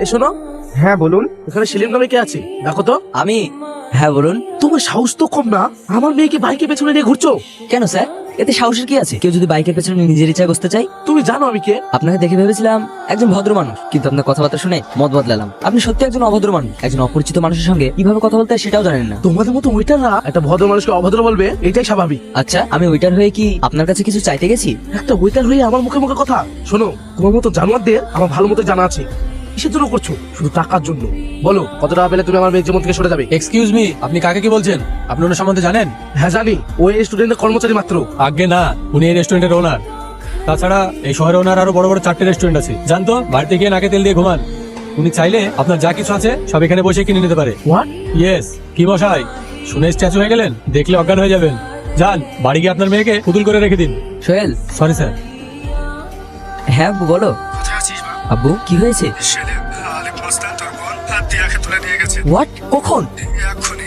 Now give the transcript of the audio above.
এ শোনো। হ্যাঁ বলুন। এখানে সেলিম নামে কে আছে দেখো তো। আমি? হ্যাঁ বলুন। তোমার সাহস তো কম না, আমার মেয়েকে বাইকে পেছনে নিয়ে ঘুরছো। কেন স্যার, এতে সাহসের কি আছে? কেউ যদি বাইকের পেছনে নিজের ইচ্ছায় বসতে চাই? তুমি জানো আমি কে? আপনাকে দেখে ভেবেছিলাম একজন ভদ্র মানুষ, কিন্তু আপনার কথাবার্তা শুনে মত বদলালাম। আপনি সত্যি একজন অভদ্র মানুষ। একজন অপরিচিত মানুষের সঙ্গে কিভাবে কথা বলতে হয় সেটাও জানেন না। তোমাদের মতো ওয়েটাররা একটা ভদ্র মানুষকে অভদ্র বলবে, এটাই স্বাভাবিক। আচ্ছা, আমি ওয়েটার হয়ে কি আপনার কাছে কিছু চাইতে গেছি? একটা ওয়েটার হয়ে আমার মুখে মুখে কথা শোনো। তোমার মতো জানোয়ারদের আমার ভালো মতো জানা আছে। কিসের জন্য করছো? শুধু টাকার জন্য। বলো কত টাকা পেলে তুমি আমার মেয়ের জীবন থেকে সরে যাবে? এক্সকিউজ মি, আপনি কাকে কি বলছেন? আপনি ওনার সম্বন্ধে জানেন? হ্যাঁ জানি, ও এই স্টুডেন্টের কর্মচারী মাত্র। আগে না, উনি এই রেস্টুরেন্টের ওনার। তাছাড়া এই শহরে ওনার আরো বড় বড় 4টে রেস্টুরেন্ট আছে, জানতো? বাড়িতে গিয়ে নাকে তেল দিয়ে ঘুমান। উনি চাইলে আপনার যা কিছু আছে সব এখানে বসে কিনে নিতে পারে। হোয়াট? ইয়েস। কি মশাই, শুনে স্ট্যাচু হয়ে গেলেন? দেখলে অজ্ঞান হয়ে যাবেন। যান, বাড়ি গিয়ে আপনার মেয়েকে পুতুল করে রেখে দিন। সোহেল। Sorry sir. হ্যাঁ আব্বু বলো। আব্বু কি হয়েছে? সেলিম আলিম মাস্তান তোর বোন হাত দিয়ে তুলে নিয়ে গেছে। হোয়াট? কখন? এক্ষুনি